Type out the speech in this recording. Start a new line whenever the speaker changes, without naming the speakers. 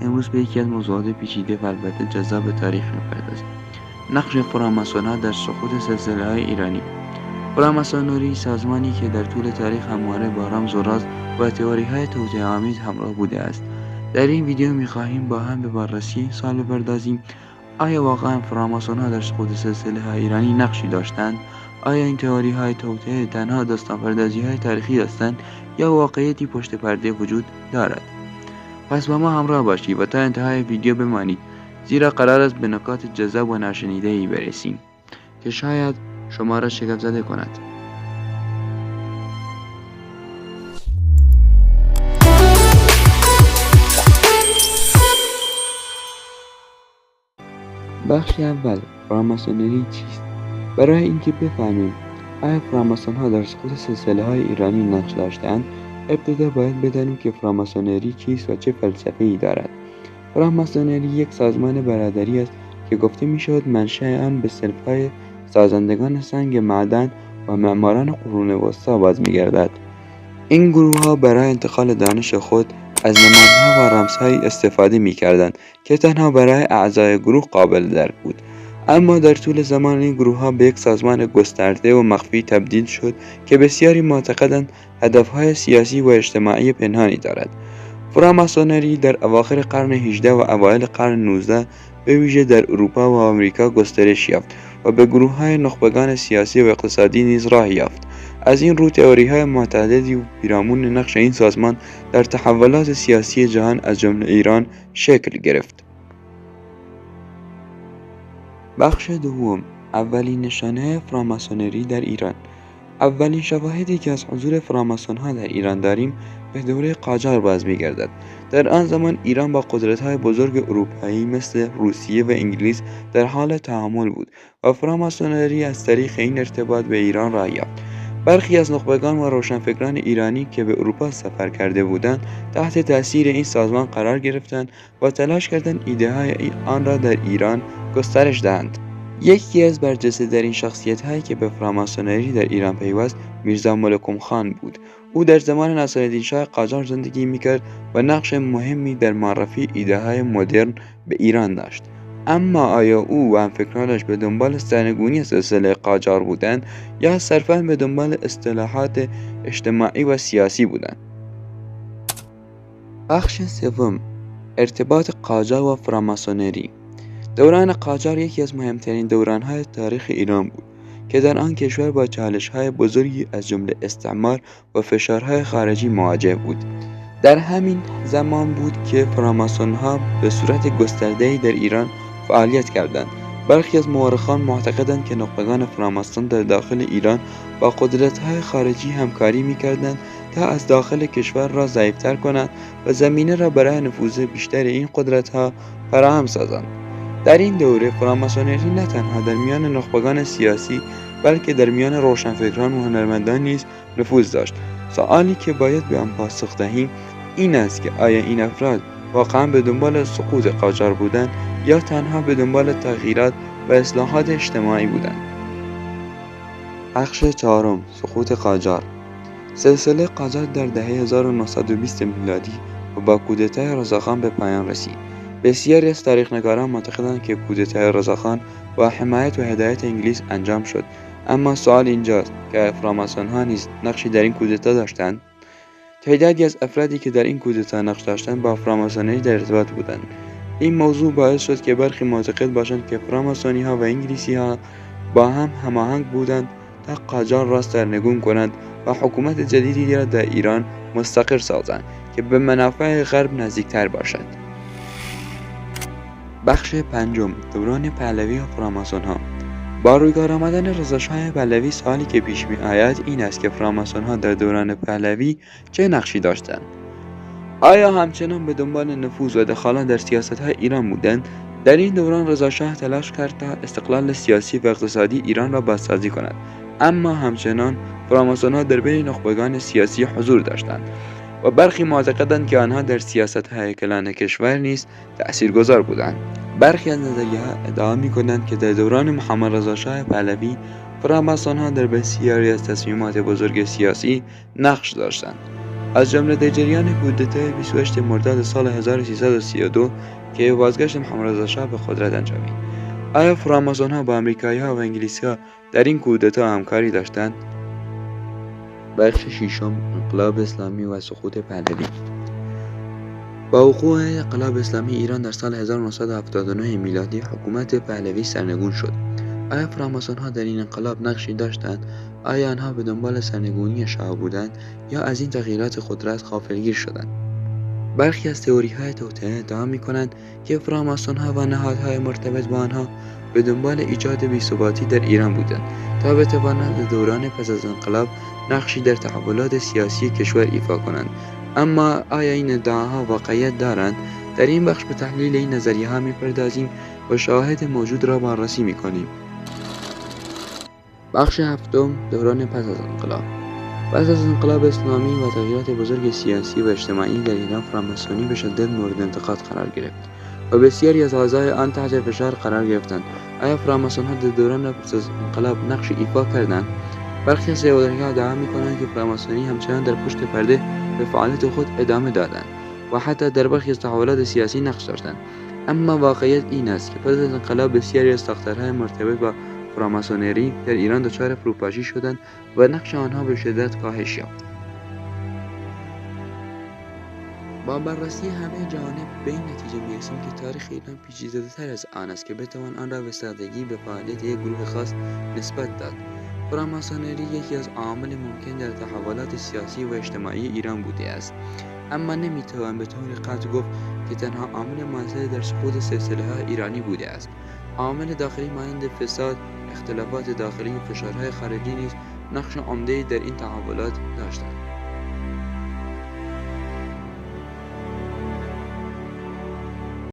امروز به یکی از موضوعات پیچیده و البته جذاب تاریخ می‌پردازیم. نقش فراماسون‌ها در سقوط سلسله‌های ایرانی. فراماسونری سازمانی که در طول تاریخ همواره با رمز و راز و تئوری‌های توطئه‌آمیز همراه بوده است. در این ویدیو می‌خواهیم با هم به بررسی این سوال بپردازیم: آیا واقعاً فراماسون‌ها در سقوط سلسله‌های ایرانی نقشی داشتند؟ آیا این تئوری‌های توطئه تنها داستان‌پردازی‌های تاریخی هستند یا واقعیتی پشت پرده وجود دارد؟ پس با ما همراه باشید و تا انتهای ویدیو بمانید، زیرا قرار است به نکات جذاب و ناشنیده‌ای برسیم که شاید شما را شگفت زده کند. بخش اول: فراماسونری چیست؟ برای اینکه بفهمیم آیا فراماسون‌ها در سقوط سلسله‌های ایرانی نقش داشتند، ابتدا باید بدانیم که فراماسونری چیست و چه فلسفه‌ای دارد. فراماسونری یک سازمان برادری است که گفته می‌شود منشأ آن به صنف‌های سازندگان سنگ معدن و معماران قرون وسطی باز می‌گردد. این گروه‌ها برای انتقال دانش خود از نمادها و رمزهایی استفاده می‌کردند که تنها برای اعضای گروه قابل درک بود. اما در طول زمان این گروه‌ها به یک سازمان گسترده و مخفی تبدیل شد که بسیاری معتقدند هدف‌های سیاسی و اجتماعی پنهانی دارد. فراماسونری در اواخر قرن 18 و اوایل قرن 19 به ویژه در اروپا و آمریکا گسترش یافت و به گروه‌های نخبگان سیاسی و اقتصادی نیز راه یافت. از این رو تئوری‌های متعددی پیرامون نقش این سازمان در تحولات سیاسی جهان از جمله ایران شکل گرفت. بخش دوم: اولین نشانه فراماسونری در ایران. اولین شواهدی که از حضور فراماسون‌ها در ایران داریم به دوره قاجار باز می‌گردد. در آن زمان ایران با قدرت‌های بزرگ اروپایی مثل روسیه و انگلیس در حال تعامل بود و فراماسونری از طریق این ارتباط به ایران راه یافت. برخی از نخبگان و روشنفکران ایرانی که به اروپا سفر کرده بودند تحت تأثیر این سازمان قرار گرفتند و تلاش کردند ایده‌های آن را در ایران گسترش دهند. یکی از برجسته‌ترین شخصیت‌هایی که به فراماسونری در ایران پیوست میرزا ملکم خان بود. او در زمان ناصرالدین شاه قاجار زندگی می‌کرد و نقش مهمی در معرفی ایده‌های مدرن به ایران داشت. اما آیا او و همفکرانش به دنبال سرنگونی سلسله قاجار بودند یا صرفاً به دنبال اصلاحات اجتماعی و سیاسی بودند؟ بخش سوم: ارتباط قاجار و فراماسونری. دوران قاجار یکی از مهمترین دوران‌های تاریخ ایران بود که در آن کشور با چالش‌های بزرگی از جمله استعمار و فشارهای خارجی مواجه بود. در همین زمان بود که فراماسون‌ها به صورت گسترده‌ای در ایران فعالیت کردند. برخی از مورخان معتقدند که نخبگان فراماسون در داخل ایران با قدرت‌های خارجی همکاری می‌کردند تا از داخل کشور را ضعیف‌تر کنند و زمینه را برای نفوذ بیشتر این قدرت‌ها فراهم سازند. در این دوره فراماسونری نه تنها در میان نخبگان سیاسی بلکه در میان روشنفکران و هنرمندان نیز نفوذ داشت. سوالی که باید به آن پاسخ دهیم این است که آیا این افراد واقعا به دنبال سقوط قاجار بودند یا تنها به دنبال تغییرات و اصلاحات اجتماعی بودند؟ بخش چهارم: سقوط قاجار. سلسله قاجار در دهه 1920 میلادی و با کودتای رضاخان به پایان رسید. بسیاری از تاریخ‌نگاران معتقدند که کودتای رضاخان با حمایت و هدایت انگلیس انجام شد، اما سوال اینجاست که فراماسون‌ها نیز نقشی در این کودتا داشتند؟ تعدادی از افرادی که در این کودتا نقش داشتند با فراماسونری در ارتباط بودند. این موضوع باعث شد که برخی معتقد باشند که فراماسونی‌ها و انگلیسی‌ها با هم هماهنگ بودند تا قاجار را سرنگون کنند و حکومت جدیدی را در ایران مستقر سازند که به منافع غرب نزدیکتر باشد. بخش پنجم: دوران پهلوی و فراماسون‌ها. با رویگار آمدن رضاشاه پهلوی سوالی که پیش می آید این است که فراماسون‌ها در دوران پهلوی چه نقشی داشتند؟ آیا همچنان به دنبال نفوذ و دخالت در سیاست‌های ایران بودند؟ در این دوران رضاشاه تلاش کرد تا استقلال سیاسی و اقتصادی ایران را بازسازی کند، اما همچنان فراماسون‌ها در بین نخبگان سیاسی حضور داشتند و برخی معتقدند که آنها در سیاست‌های کلان کشور نیز تأثیرگذار بودند. برخی از نظریه‌ها ادعا می‌کنند که در دوران محمد رضا شاه پهلوی فراماسون‌ها در بسیاری از تصمیمات بزرگ سیاسی نقش داشتند. از جمله در جریان کودتای 28 مرداد سال 1332 که بازگشت محمد رضا شاه به قدرت انجامید. آیا فراماسون‌ها با آمریکایی‌ها و انگلیسی‌ها در این کودتا همکاری داشتند؟ بخش ششم، انقلاب اسلامی و سقوط پهلوی. با وقوع انقلاب اسلامی ایران در سال 1979 میلادی حکومت پهلوی سرنگون شد. آیا فراماسون‌ها در این انقلاب نقشی داشتند؟ آیا آنها به دنبال سرنگونی شاه بودند یا از این تغییرات قدرت غافلگیر شدند؟ برخی از تئوری‌های توطئه ادعا می‌کنند که فراماسون‌ها و نهادهای مرتبط با آنها به دنبال ایجاد بی‌ثباتی در ایران بودند تا بتوانند دوران پس از انقلاب نقشی در تحولات سیاسی کشور ایفا کنند. اما آیا این ادعاها واقعیت دارند؟ در این بخش به تحلیل این نظریه‌ها می‌پردازیم و شواهد موجود را بررسی می‌کنیم. بخش هفتم، دوران پس از انقلاب. پس از انقلاب اسلامی و تغییرات بزرگ سیاسی و اجتماعی در ایران، فراماسونی به شدت مورد انتقاد قرار گرفت و بسیاری از اعضای آن تحت فشار قرار گرفتند. آیا فراماسون‌ها در دوران پس از انقلاب نقش ایفا کردند؟ برخی از تئوری‌ها ادعا می‌کنند که فراماسونی همچنان در پشت پرده به فعالیت خود ادامه دادند و حتی در برخی از تحولات سیاسی نقش داشتند. اما واقعیت این است که پس از انقلاب بسیاری از ساختارهای مرتبط با فراماسونری در ایران دچار فروپاشی شدند و نقش آنها به شدت کاهش یافت. با بررسی همه جوانب به این نتیجه می‌رسیم که تاریخ ایران پیچیده‌تر از آن است که بتوان آن را به سادگی به فعالیت یک گروه خاص نسبت داد. فراماسونری یکی از عوامل ممکن در تحولات سیاسی و اجتماعی ایران بوده است، اما نمی‌توان به طور قطع گفت که تنها عامل مؤثر در سقوط سلسله‌های ایرانی بوده است. عوامل داخلی مانند فساد، اختلافات داخلی و فشارهای خارجی نیز نقش عمده‌ای در این تحولات داشتند.